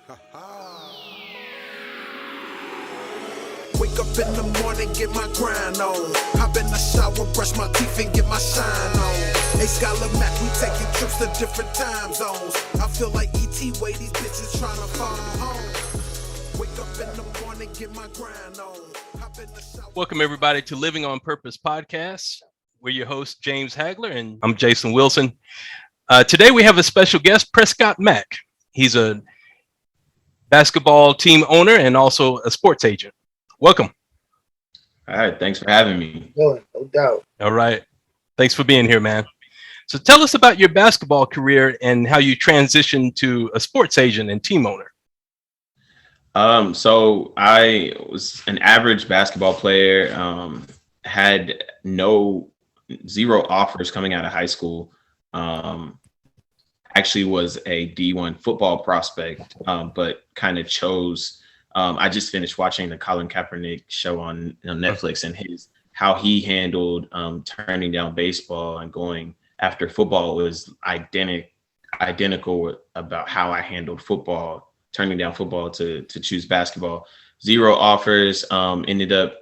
Wake up in the morning, get my grind on. Hop in the shower, brush my teeth and get my shine on. Hey, Scholar Mack, we taking trips to different time zones. I feel like E.T. way these bitches trying to follow home. Wake up in the morning, get my grind on. Hop in the shower. Welcome everybody to Living on Purpose podcast. We're your host, James Hagler, and I'm Jason Wilson. Today we have a special guest, Prescott Mack. He's a basketball team owner and also a sports agent. Welcome. All right. Thanks for having me. No doubt. All right. Thanks for being here, man. So tell us about your basketball career and how you transitioned to a sports agent and team owner. So I was an average basketball player, had zero offers coming out of high school. Actually was a D1 football prospect, but kind of chose. I just finished watching the Colin Kaepernick show on Netflix, and how he handled turning down baseball and going after football was identical about how I handled football, turning down football to choose basketball. Zero offers. Ended up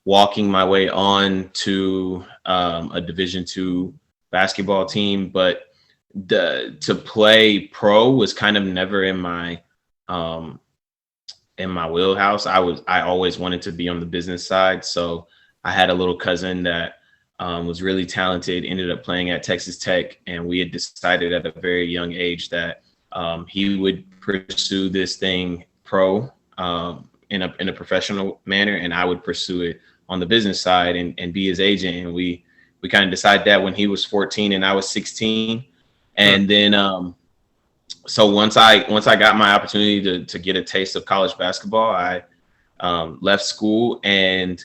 walking my way on to a Division II basketball team, but to play pro was kind of never in my wheelhouse. I always wanted to be on the business side. So I had a little cousin that was really talented, ended up playing at Texas Tech. And we had decided at a very young age that he would pursue this thing pro in a professional manner. And I would pursue it on the business side and be his agent. And we kind of decided that when he was 14 and I was 16. And then so once I got my opportunity to get a taste of college basketball, I left school and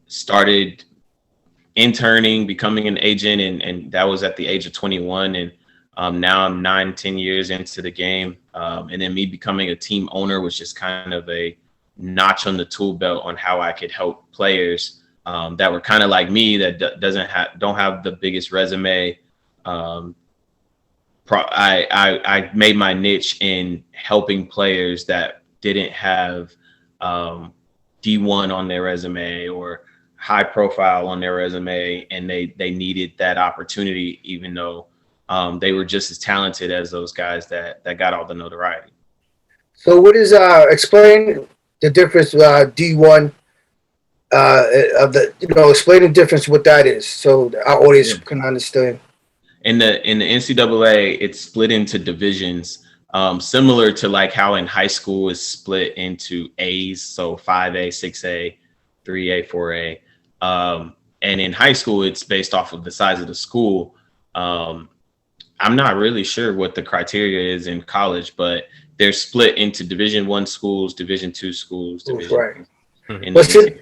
started interning, becoming an agent. And that was at the age of 21. And now I'm 9-10 years into the game. And then me becoming a team owner was just kind of a notch on the tool belt on how I could help players that were kind of like me, that don't have the biggest resume. I made my niche in helping players that didn't have D1 on their resume or high profile on their resume, and they needed that opportunity, even though they were just as talented as those guys that got all the notoriety. So what is explain the difference D1 of the explain the difference what that is so our audience can understand. In the NCAA, it's split into divisions, similar to like how in high school is split into A's, so 5A, 6A, 3A, 4A. And in high school, it's based off of the size of the school. I'm not really sure what the criteria is in college, but they're split into Division I schools, Division II schools, Division. Right.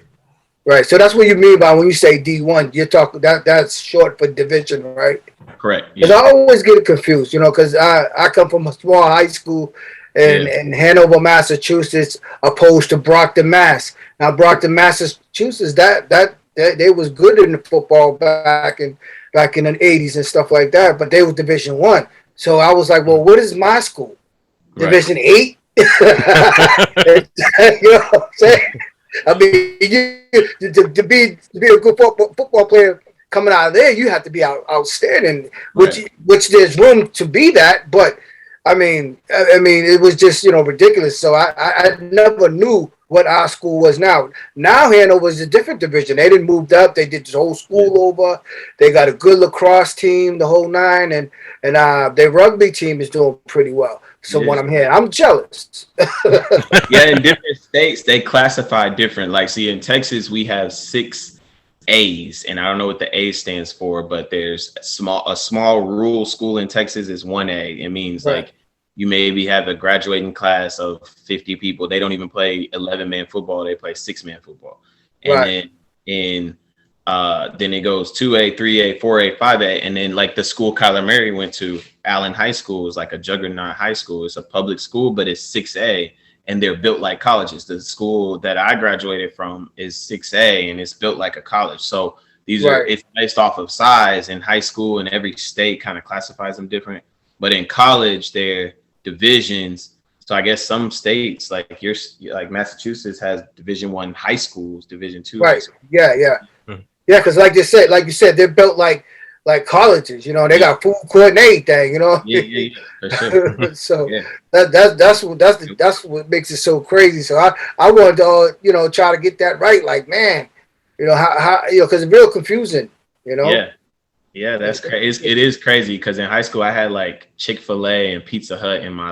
Right. So that's what you mean by when you say D1. You're talking that's short for division, right? Correct. Because I always get confused, because I come from a small high school in Hanover, Massachusetts, opposed to Brockton, Mass. Now, Brockton, Massachusetts, that they was good in the football back in the 80s and stuff like that, but they was Division I. So I was like, well, what is my school? Division 8? You know what I'm saying? I mean, to be a good football player coming out of there, you have to be outstanding, which there's room to be that. But I mean, it was just ridiculous. So I never knew what our school was now. Now Hanover is a different division. They didn't move up. They did the whole school over. They got a good lacrosse team, the whole nine, and their rugby team is doing pretty well. So when I'm here, I'm jealous. In different states, they classify different. Like, see, in Texas, we have 6 A's, and I don't know what the A stands for, but there's a small rural school in Texas is 1A. It means like you maybe have a graduating class of 50 people. They don't even play 11-man football. They play 6-man football. And then it goes 2A, 3A, 4A, 5A. And then like the school Kyler Murray went to, Allen High School, is like a juggernaut high school. It's a public school, but it's 6A, and they're built like colleges. The school that I graduated from is 6A, and it's built like a college. So these it's based off of size. In high school, and every state kind of classifies them different. But in college, they're divisions. So I guess some states like Massachusetts has Division I high schools, Division II high Right. schools. Yeah. Yeah. Because like you said, they're built like colleges. You know, they got food court and everything. You know. Yeah, for sure. So Yeah. that's what makes it so crazy. So I wanted to try to get that right. Like, man, how because it's real confusing. Yeah, that's crazy. It is crazy because in high school I had like Chick-fil-A and Pizza Hut in my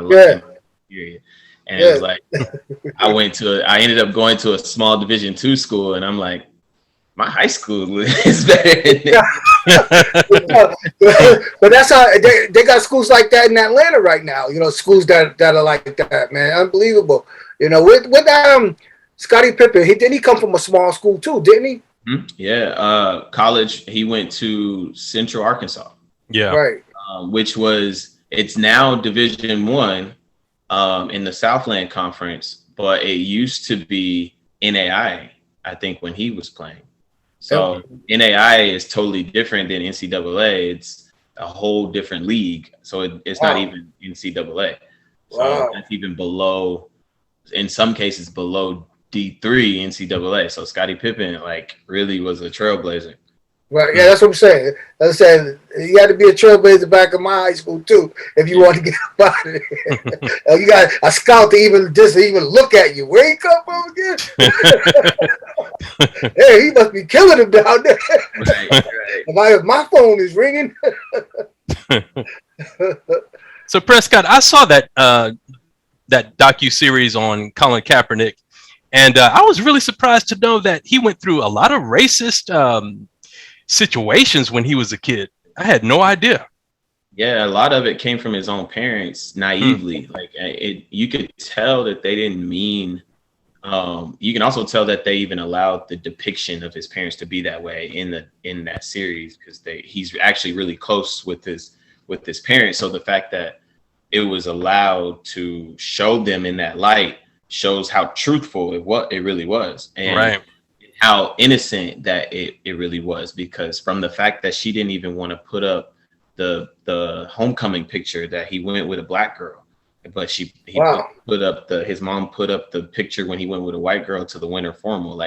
period, and it was like I ended up going to a small Division II school, and I'm like, my high school is better than But that's how they got schools like that in Atlanta right now. Schools that are like that, man, unbelievable. With Scottie Pippen, didn't he come from a small school too? Didn't he? Yeah, college. He went to Central Arkansas. Yeah, right. It's now Division I in the Southland Conference, but it used to be NAIA, I think, when he was playing. So NAIA is totally different than NCAA. It's a whole different league. So it's not even NCAA. So that's even below, in some cases, below D3 NCAA. So Scottie Pippen really was a trailblazer. Right, yeah, that's what I'm saying. As I said, you had to be a trailblazer back in my high school too, if you want to get up out of there. You got a scout to even look at you. Where he come from again? Hey, he must be killing him down there. Right. If my phone is ringing. So Prescott, I saw that docu-series on Colin Kaepernick, and I was really surprised to know that he went through a lot of racist situations when he was a kid. I had no idea. Yeah, a lot of it came from his own parents naively. You could tell that they didn't mean. You can also tell that they even allowed the depiction of his parents to be that way in that series, because he's actually really close with his parents. So the fact that it was allowed to show them in that light shows how truthful it really was, and how innocent that it really was. Because from the fact that she didn't even want to put up the homecoming picture that he went with a black girl, but his mom put up the picture when he went with a white girl to the winter formal.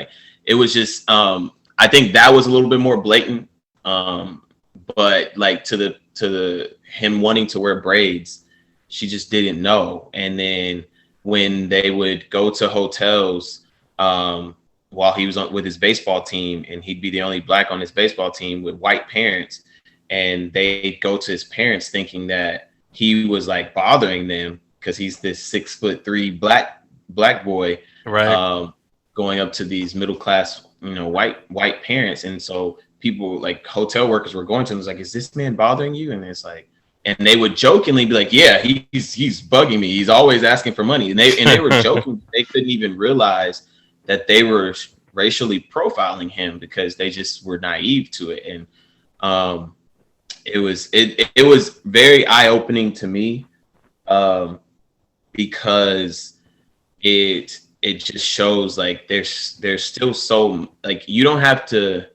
It was just I think that was a little bit more blatant, but to him wanting to wear braids, she just didn't know. And then when they would go to hotels while he was with his baseball team, and he'd be the only black on his baseball team with white parents, and they go to his parents thinking that he was bothering them because he's this 6'3" black boy, going up to these middle class, white parents. And so people, hotel workers, were going to him, was like, "Is this man bothering you?" And it's and they would jokingly be like, "Yeah, he's bugging me. He's always asking for money." And they were joking. They couldn't even realize that they were racially profiling him because they just were naive to it. And it was very eye-opening to me, because it just shows there's still so you don't have to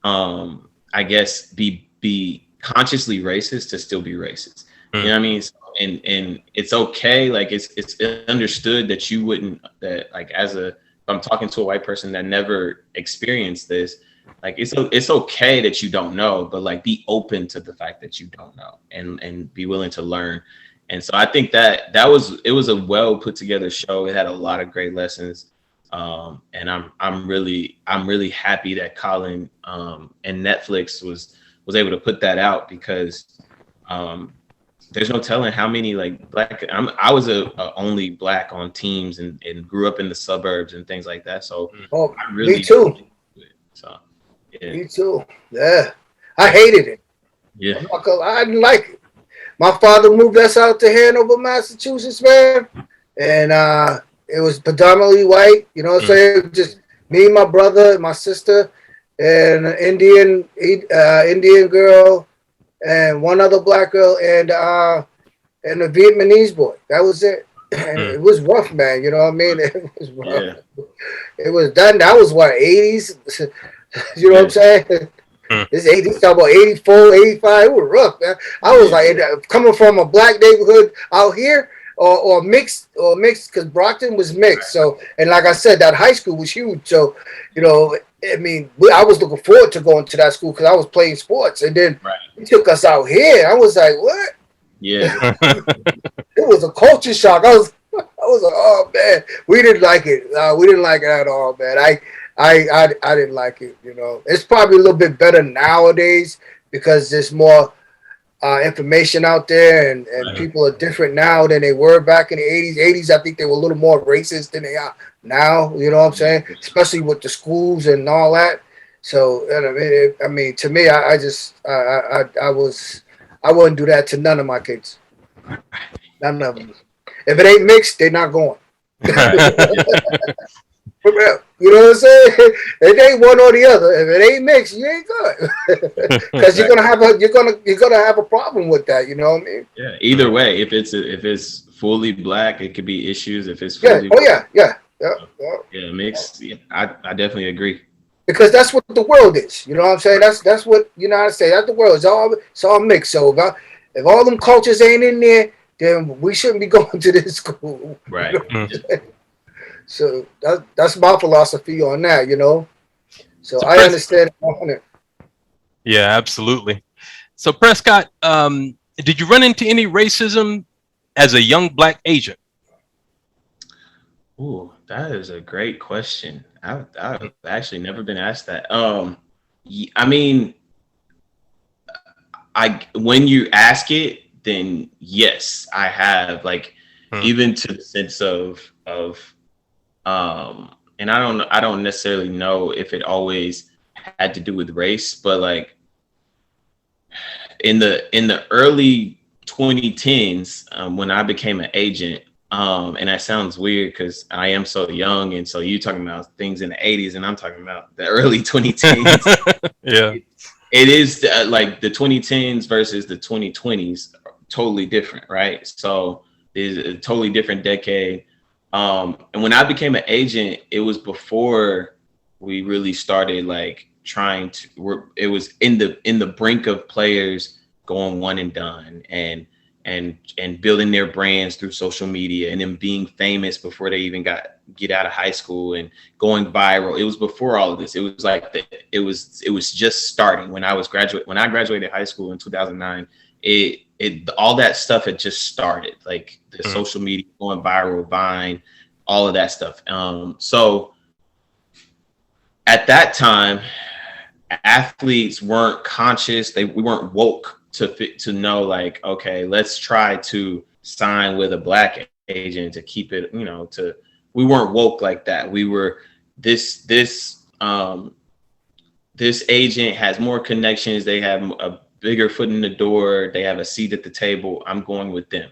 I guess be consciously racist to still be racist. You know what I mean? And it's okay. It's understood that you wouldn't, if I'm talking to a white person that never experienced this, it's okay that you don't know, but be open to the fact that you don't know, and be willing to learn. And so I think it was a well put together show. It had a lot of great lessons. And I'm really happy that Colin and Netflix was able to put that out, because there's no telling how many black. I was a only black on teams and grew up in the suburbs and things like that. So me too. So yeah. Me too. Yeah, I hated it. Yeah, I didn't like it. My father moved us out to Hanover, Massachusetts, man, and it was predominantly white. So it was just me, my brother, my sister, and an Indian girl, and one other black girl, and a Vietnamese boy. That was it. And it was rough, man. You know what I mean? It was rough. Yeah. It was done. That was what, 80s? You know what I'm saying? This 80s, talking about 84, 85. It was rough, man. I was coming from a black neighborhood out here, or mixed because Brockton was mixed. So, and like I said, that high school was huge. So, you know, I mean, I was looking forward to going to that school because I was playing sports, and then he took us out here. I was like, what? Yeah. It was a culture shock. I was like, oh man, we didn't like it. We didn't like it at all, man. I didn't like it. You know, it's probably a little bit better nowadays because there's more information out there, and people are different now than they were back in the 80s. 80s, I think they were a little more racist than they are now. You know what I'm saying? Especially with the schools and all that. So, I mean, to me, I wouldn't do that to none of my kids. None of them. If it ain't mixed, they're not going. For real. You know what I'm saying? It ain't one or the other. If it ain't mixed, you ain't good. Because you're gonna have a problem with that. You know what I mean? Yeah. Either way, if it's fully black, it could be issues. If it's fully yeah, mixed. Yeah, I definitely agree. Because that's what the world is. You know what I'm saying? That's what United States. That's the world. It's all mixed. So if all them cultures ain't in there, then we shouldn't be going to this school. Right. You know so that's my philosophy on that, you know. So I understand it. Yeah, absolutely. So Prescott, did you run into any racism as a young black agent? Ooh, that is a great question. I've actually never been asked that. I mean, when you ask it, then yes, I have, like, even to the sense of and I don't necessarily know if it always had to do with race, but like in the early 2010s, when I became an agent, and that sounds weird because I am so young, and so you talking about things in the 80s, and I'm talking about the early 2010s. Yeah, it is like the 2010s versus the 2020s are totally different, right? So it's a totally different decade. And when I became an agent, it was before we really started like trying to. It was in the brink of players going one and done, and building their brands through social media, and then being famous before they even get out of high school and going viral. It was before all of this. It was like it was just starting when I graduated high school in 2009. It all that stuff had just started, like the social media going viral, Vine, all of that stuff. So at that time, athletes weren't conscious. We weren't woke to know, like, okay, let's try to sign with a black agent to keep it, we weren't woke like that. We were this agent has more connections. They have a bigger foot in the door. They have a seat at the table. I'm going with them.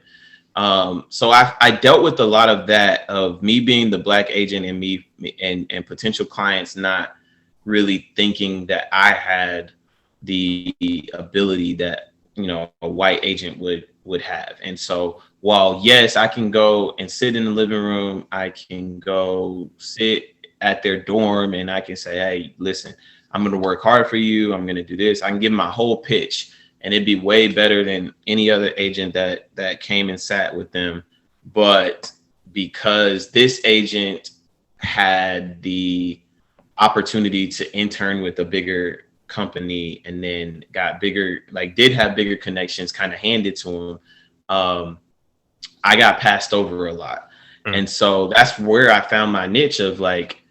So I dealt with a lot of that, of me being the black agent and me and potential clients not really thinking that I had the ability that, a white agent would have. And so while, yes, I can go and sit in the living room, I can go sit at their dorm and I can say, hey, listen, I'm going to work hard for you. I'm going to do this. I can give my whole pitch, and it'd be way better than any other agent that came and sat with them. But because this agent had the opportunity to intern with a bigger company and then got bigger, like did have bigger connections kind of handed to him, I got passed over a lot. And so that's where I found my niche of, like,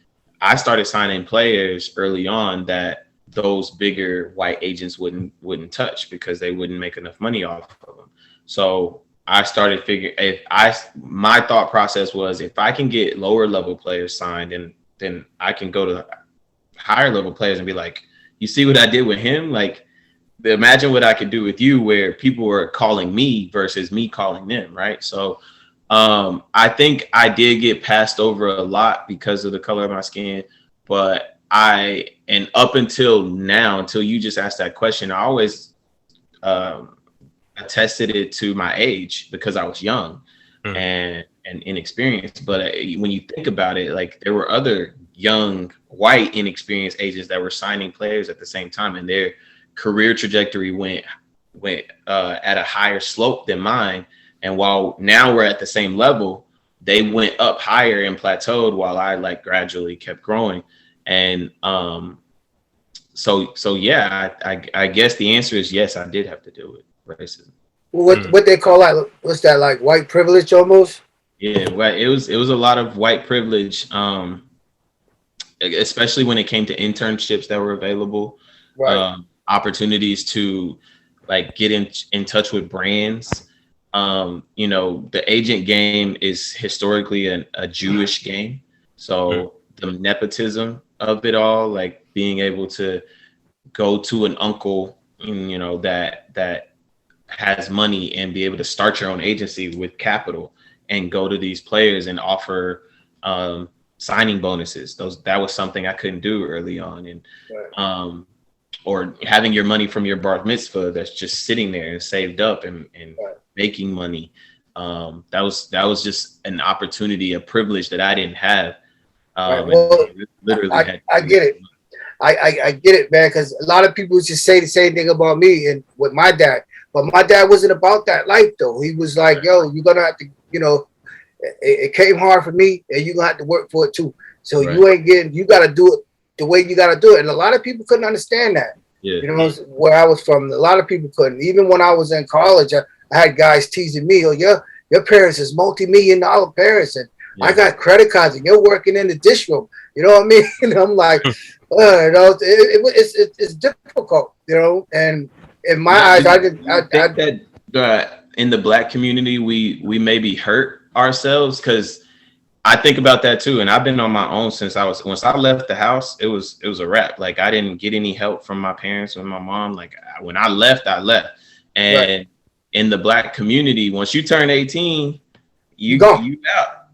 I started signing players early on that those bigger white agents wouldn't touch because they wouldn't make enough money off of them. So I started figuring, my thought process was, if I can get lower level players signed, and then I can go to higher level players and be like, you see what I did with him? Like, imagine what I could do with you, where people were calling me versus me calling them, right? So I think I did get passed over a lot because of the color of my skin, but and up until now, until you just asked that question, I always attested it to my age because I was young and inexperienced. But when you think about it, like, there were other young, white, inexperienced agents that were signing players at the same time, and their career trajectory went at a higher slope than mine. And while now we're at the same level, they went up higher and plateaued while I like gradually kept growing. And so yeah, I guess the answer is yes, I did have to deal with racism. What they call that? What's that, like white privilege almost? Yeah, well, it was a lot of white privilege, especially when it came to internships that were available, Right. Opportunities to like get in touch with brands. You know, the agent game is historically a Jewish game, so the nepotism of it all, like being able to go to an uncle, you know, that has money and be able to start your own agency with capital and go to these players and offer signing bonuses. That was something I couldn't do early on. And Right. Or having your money from your bar mitzvah that's just sitting there and saved up and Right. making money. That was just an opportunity, a privilege that I didn't have. Right. Well, I get it. I get it, man, because a lot of people just say the same thing about me and with my dad. But my dad wasn't about that life, though. He was like, yo, you're going to have to, you know, it came hard for me and you're going to have to work for it, too. So you got to do it the way you got to do it. And a lot of people couldn't understand that. Yeah. You know, where I was from, a lot of people couldn't. Even when I was in college, I had guys teasing me, oh, your parents is multi-million-dollar parents. And I got credit cards and you're working in the dish room. You know what I mean? And I'm like, you know, it's difficult, you know, and in my eyes, I think that in the Black community, we maybe hurt ourselves, because I think about that too. And I've been on my own once I left the house, it was a wrap. Like I didn't get any help from my parents or my mom. Like when I left. And in the Black community, once you turn 18, you out.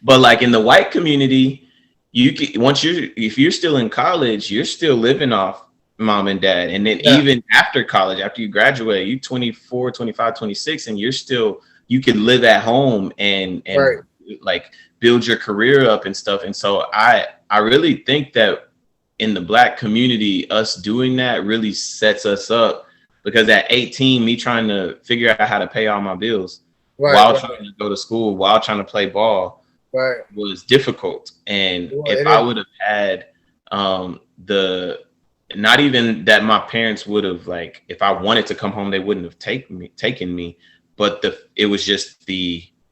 But like in the white community, if you're still in college, you're still living off mom and dad. And then even after college, after you graduate, you 24, 25, 26, and you can live at home and like build your career up and stuff. And so I really think that in the Black community, us doing that really sets us up, because at 18, me trying to figure out how to pay all my bills while trying to go to school, while trying to play ball was difficult. And if I would have had not even that my parents would have, like, if I wanted to come home, they wouldn't have taken me. But it was just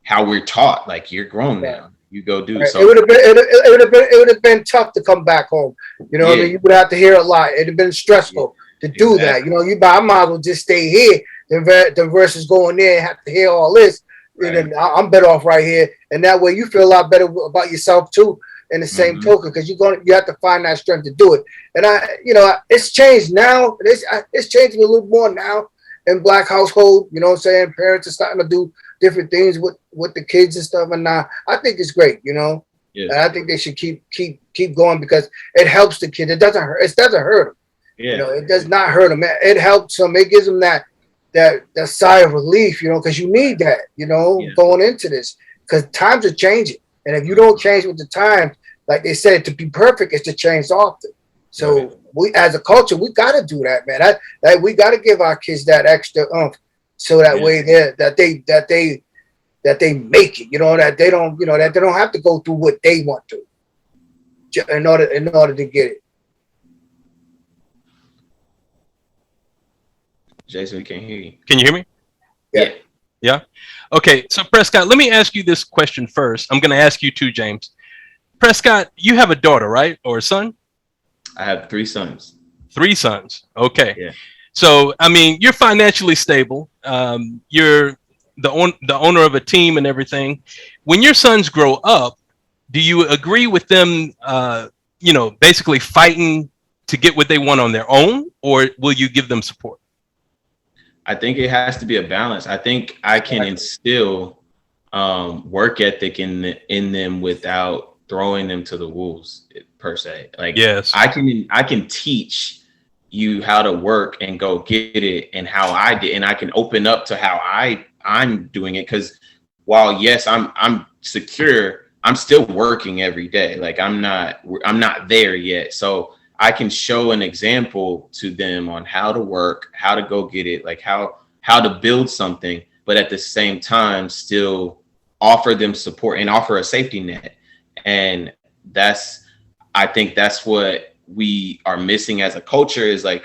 how we're taught, like, you're grown now, you go do. So it would have been tough to come back home. You know what I mean? You would have to hear a lot. It'd have been stressful to do that. You know, I might as well just stay here than versus going there and have to hear all this. And then I'm better off right here. And that way you feel a lot better about yourself too. In the same token, because you have to find that strength to do it. And it's changed now. It's changing a little more now in Black household. You know what I'm saying? Parents are starting to do different things with the kids and stuff. And I think it's great. You know, and I think they should keep going, because it helps the kid. It doesn't hurt. It doesn't hurt them. Yeah. You know, it does not hurt them. It helps them. It gives them that sigh of relief. You know, because you need that. You know, going into this, because times are changing. And if you don't change with the times, like they said, to be perfect is to change often. So we, as a culture, we got to do that, man. We got to give our kids that extra oomph, so that way that they make it. You know, that they don't have to go through what they want to in order to get it. Jason, we can't hear you. Can you hear me? Yeah. Yeah. Okay. So Prescott, let me ask you this question first. I'm going to ask you too, James. Prescott, you have a daughter, right? Or a son? I have 3 sons. 3 sons. Okay. Yeah. So, I mean, you're financially stable. You're the owner of a team and everything. When your sons grow up, do you agree with them, basically fighting to get what they want on their own, or will you give them support? I think it has to be a balance. I think I can instill work ethic in them without throwing them to the wolves per se. Like, yes, I can teach you how to work and go get it, and how I did, and I can open up to how I'm doing it. Because while yes, I'm secure, I'm still working every day. Like I'm not there yet. So I can show an example to them on how to work, how to go get it, like how how to build something, but at the same time still offer them support and offer a safety net. And I think that's what we are missing as a culture, is like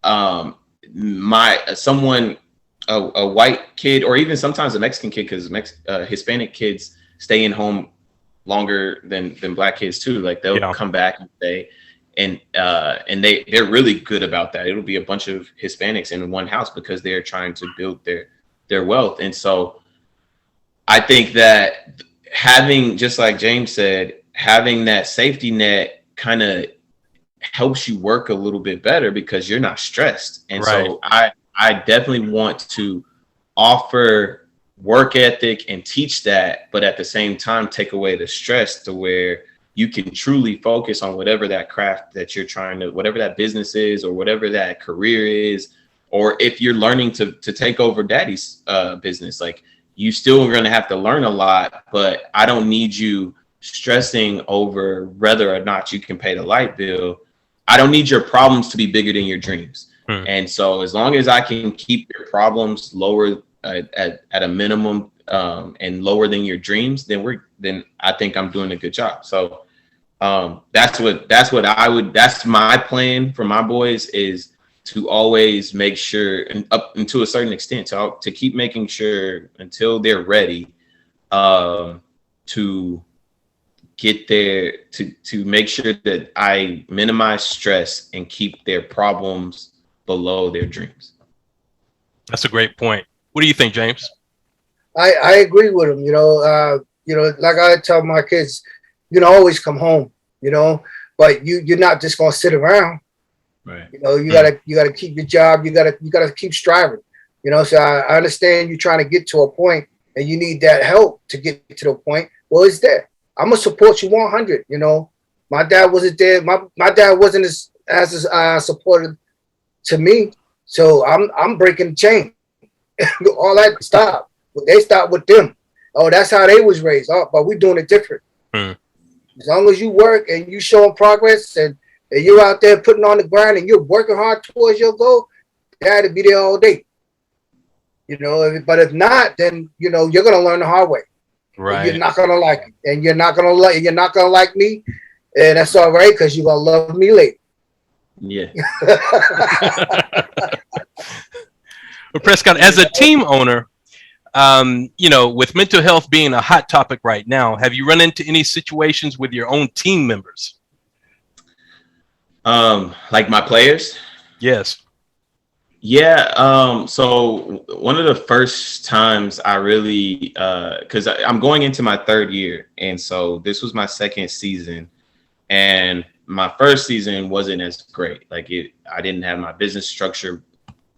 a white kid, or even sometimes a Mexican kid, because Hispanic kids stay in home longer than Black kids too. Like they'll come back and stay, and they're really good about that. It'll be a bunch of Hispanics in one house because they're trying to build their wealth. And so I think that having, just like James said, having that safety net kind of helps you work a little bit better because you're not stressed. And so I definitely want to offer work ethic and teach that, but at the same time, take away the stress to where you can truly focus on whatever that craft that you're trying to, whatever that business is, or whatever that career is, or if you're learning to take over daddy's business, like you still are going to have to learn a lot, but I don't need you stressing over whether or not you can pay the light bill. I don't need your problems to be bigger than your dreams. And so as long as I can keep your problems lower at a minimum and lower than your dreams, then I think I'm doing a good job. So that's my plan for my boys, is to always make sure, and up and to a certain extent, to keep making sure until they're ready to get there, to make sure that I minimize stress and keep their problems below their dreams. That's a great point. What do you think, James? I agree with him. Like I tell my kids, always come home, but you're not just going to sit around. Right. You gotta keep your job. You gotta keep striving. So I understand you're trying to get to a point and you need that help to get to the point. Well, it's there. I'm gonna support you 100. My dad wasn't there. My dad wasn't as supportive to me. So I'm breaking the chain. All that stop. They stopped with them. Oh, that's how they was raised. Oh, but we're doing it different. As long as you work and you showing progress and you're out there putting on the grind and you're working hard towards your goal, Dad'll be there all day. But if not, then you're gonna learn the hard way. Right. You're not gonna like it, and you're not gonna like me, and that's all right because you're gonna love me later. Yeah. Well, Prescott, as a team owner, with mental health being a hot topic right now, have you run into any situations with your own team members? Like my players? Yes. Yeah. So one of the first times I really, because I'm going into my third year, and so this was my second season, and my first season wasn't as great. Like I didn't have my business structure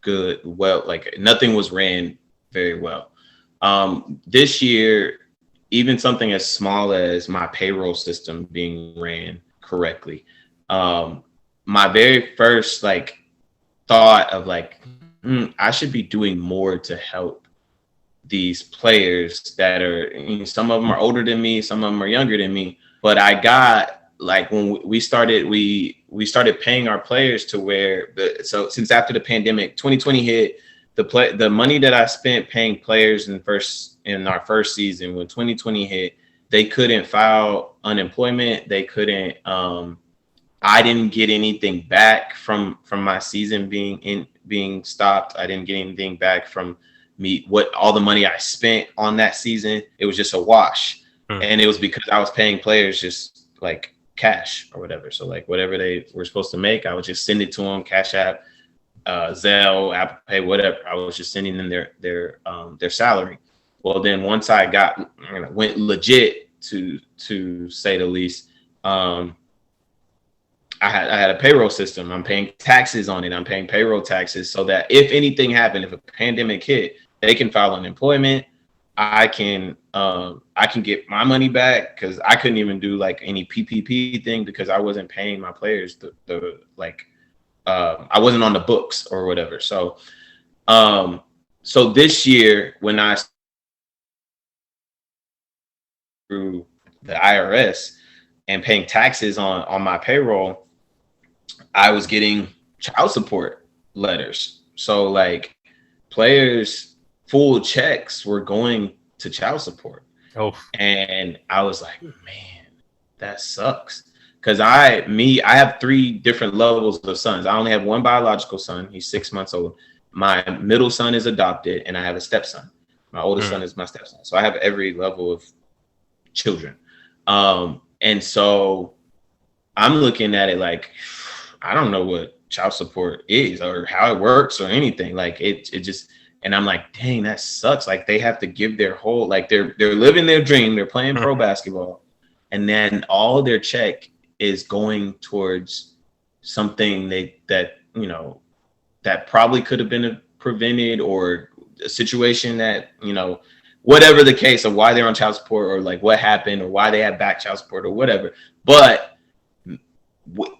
good. Well, like nothing was ran very well. This year, even something as small as my payroll system being ran correctly. My very first thought of I should be doing more to help these players that are, some of them are older than me, some of them are younger than me, but I got when we started paying our players to where so since after the pandemic 2020 hit, the money that I spent paying players in our first season, when 2020 hit, they couldn't file unemployment, they couldn't I didn't get anything back from my season being stopped. I didn't get anything back from all the money I spent on that season. It was just a wash. And it was because I was paying players just cash or whatever. So whatever they were supposed to make, I would just send it to them, Cash App, Zelle, Apple Pay, whatever. I was just sending them their salary. Well, then once I went legit, to say the least, I had a payroll system. I'm paying taxes on it. I'm paying payroll taxes so that if anything happened, if a pandemic hit, they can file unemployment. I can get my money back, because I couldn't even do any PPP thing because I wasn't paying my players I wasn't on the books or whatever. So this year when I through the IRS and paying taxes on my payroll, I was getting child support letters. So players' full checks were going to child support. Oh, And I was like, man, that sucks. Because I have 3 different levels of sons. I only have one biological son. He's 6 months old. My middle son is adopted, and I have a stepson. My oldest son is my stepson. So I have every level of children. And so I'm looking at it like, I don't know what child support is or how it works or anything. Like it just, and I'm like, dang, that sucks. Like they have to give their whole, like they're living their dream. They're playing pro basketball, and then all their check is going towards something that probably could have been prevented, or a situation that, whatever the case of why they're on child support, or like what happened, or why they had back child support or whatever. But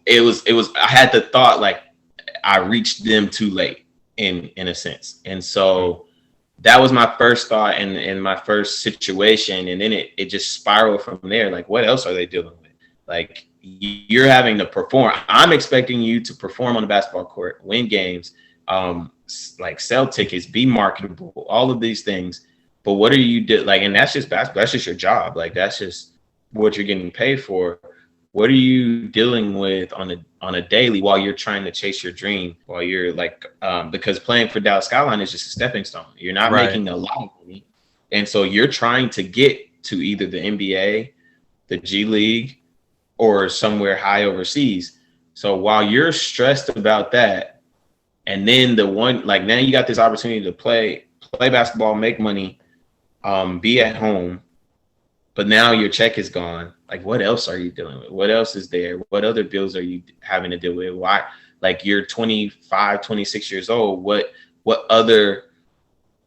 it was, I had the thought like I reached them too late in a sense. And so that was my first thought and my first situation. And then it just spiraled from there. Like, what else are they dealing with? Like, you're having to perform. I'm expecting you to perform on the basketball court, win games, like sell tickets, be marketable, all of these things. But what are you doing? Like, and that's just basketball. That's just your job. Like, that's just what you're getting paid for. What are you dealing with on a daily while you're trying to chase your dream? While you're like, because playing for Dallas Skyline is just a stepping stone. You're not making a lot of money, and so you're trying to get to either the NBA, the G League, or somewhere high overseas. So while you're stressed about that, and then now you got this opportunity to play basketball, make money, be at home, but now your check is gone. Like, what else are you dealing with? What else is there? What other bills are you having to deal with? Why? Like, you're 25, 26 years old. What other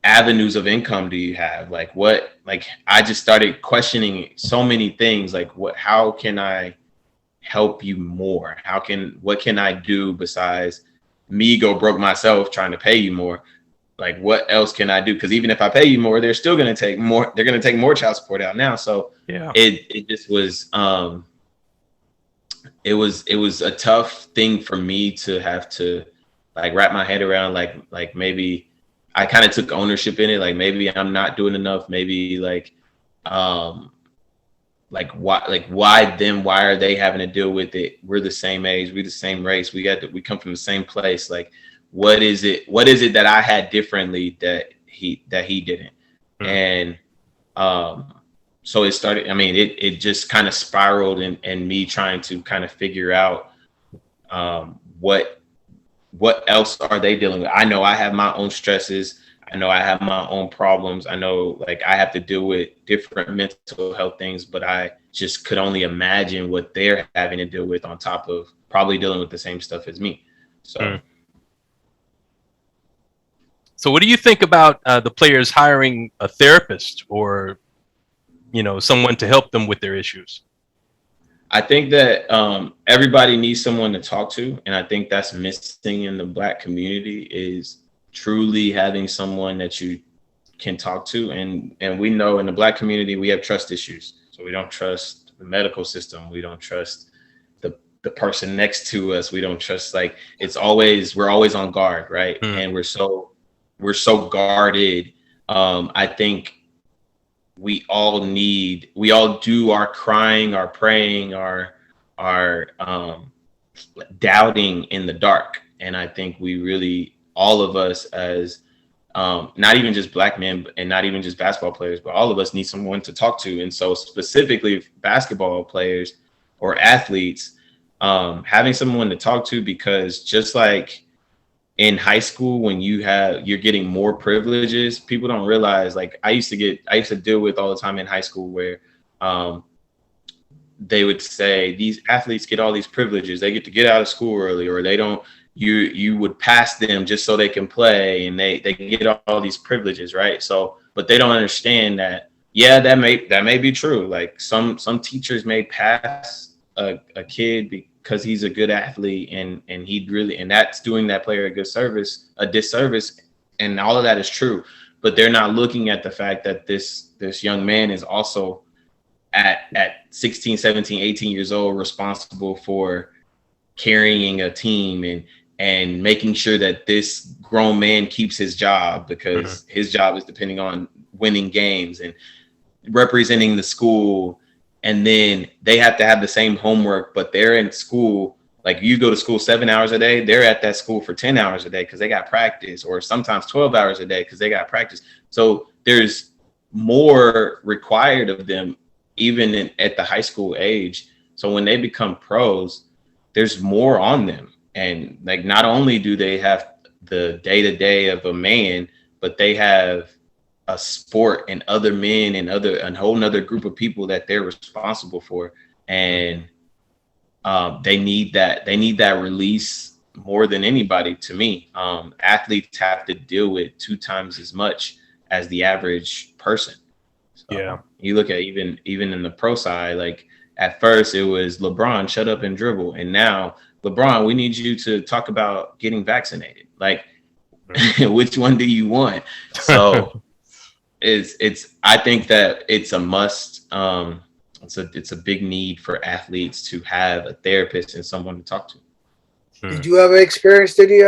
avenues of income do you have? Like, I just started questioning so many things. Like, how can I help you more? What can I do besides me go broke myself trying to pay you more? Like, what else can I do? Because even if I pay you more, they're still going to take more. They're going to take more child support out now. So yeah, it just was, it was a tough thing for me to have to like wrap my head around. Like maybe I kind of took ownership in it. Like, maybe I'm not doing enough. Maybe why them? Why are they having to deal with it? We're the same age. We're the same race. We come from the same place. Like, what is it that I had differently that he didn't? And so it started, it just kind of spiraled and me trying to kind of figure out what else are they dealing with? I know I have my own stresses. I know I have my own problems. I know, like, I have to deal with different mental health things, but I just could only imagine what they're having to deal with on top of probably dealing with the same stuff as me. So what do you think about the players hiring a therapist or, someone to help them with their issues? I think that everybody needs someone to talk to. And I think that's missing in the Black community, is truly having someone that you can talk to. And we know in the Black community, we have trust issues. So we don't trust the medical system. We don't trust the person next to us. We don't trust, like, we're always on guard, right? And we're so guarded. I think we all do our crying, our praying, our doubting in the dark. And I think we really, all of us as not even just Black men and not even just basketball players, but all of us need someone to talk to. And so specifically basketball players or athletes, having someone to talk to, because just like in high school, when you're getting more privileges, people don't realize, like, I used to deal with all the time in high school where they would say these athletes get all these privileges. They get to get out of school early, or they don't, you would pass them just so they can play, and they get all these privileges. Right. So, but they don't understand that, yeah, that may be true. Like some teachers may pass a kid because he's a good athlete, and that's doing that player a disservice, and all of that is true. But they're not looking at the fact that this young man is also at 16, 17, 18 years old responsible for carrying a team and making sure that this grown man keeps his job, because his job is depending on winning games and representing the school. And then they have to have the same homework, but they're in school. Like, you go to school 7 hours a day, they're at that school for 10 hours a day because they got practice, or sometimes 12 hours a day because they got practice. So there's more required of them, even at the high school age. So when they become pros, there's more on them. And like, not only do they have the day-to-day of a man, but they have a sport and other men and a whole nother group of people that they're responsible for. And they need that release more than anybody, to me. Athletes have to deal with 2 times as much as the average person. So you look at even in the pro side, like, at first it was LeBron, shut up and dribble. And now, LeBron, we need you to talk about getting vaccinated. Like, which one do you want? So I think that it's a must. It's a big need for athletes to have a therapist and someone to talk to. Did you ever experience any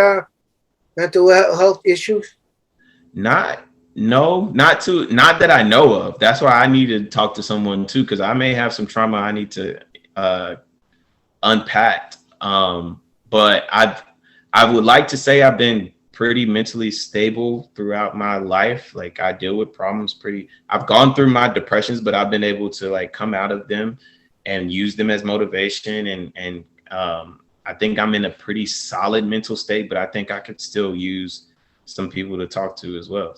mental health issues? Not that I know of. That's why I need to talk to someone too, because I may have some trauma I need to unpack. But I would like to say I've been pretty mentally stable throughout my life. Like, I deal with problems I've gone through my depressions, but I've been able to like come out of them and use them as motivation. And I think I'm in a pretty solid mental state, but I think I could still use some people to talk to as well.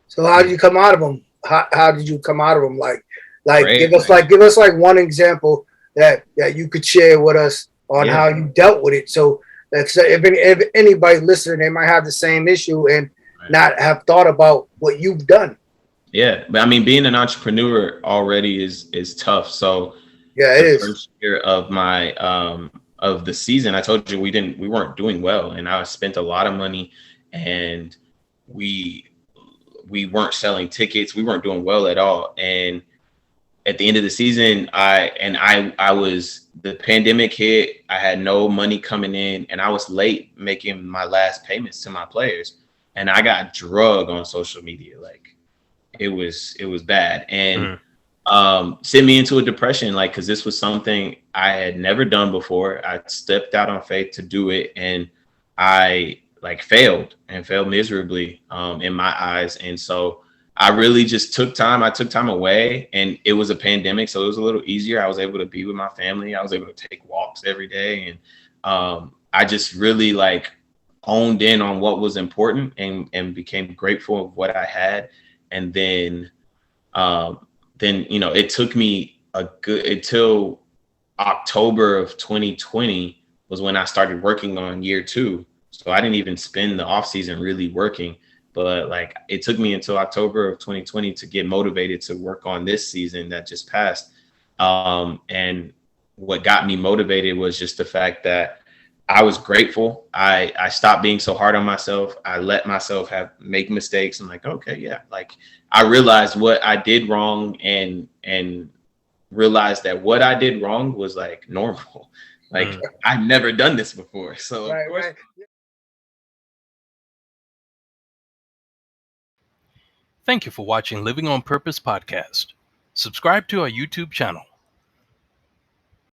So how did you come out of them? How did you come out of them? Like Great, give us one example that you could share with us on how you dealt with it. So that's if anybody listening, they might have the same issue and not have thought about what you've done. Yeah, but I mean, being an entrepreneur already is tough. So yeah, it is. First year of my of the season, I told you we weren't doing well, and I spent a lot of money, and we weren't selling tickets. We weren't doing well at all. And at the end of the season, the pandemic hit. I had no money coming in, and I was late making my last payments to my players, and I got drugged on social media. Like, it was bad, and sent me into a depression. Like, because this was something I had never done before. I stepped out on faith to do it, and I failed miserably in my eyes. And so I really just took time. I took time away, and it was a pandemic, so it was a little easier. I was able to be with my family. I was able to take walks every day. And I just really honed in on what was important and became grateful of what I had. And then it took me until October of 2020 was when I started working on year 2. So I didn't even spend the off season really working, but it took me until October of 2020 to get motivated to work on this season that just passed. And what got me motivated was just the fact that I was grateful. I stopped being so hard on myself. I let myself make mistakes. I'm like, okay, yeah. I realized what I did wrong and realized that what I did wrong was normal. I've never done this before. So of course. Right. Thank you for watching Living on Purpose podcast. Subscribe to our YouTube channel.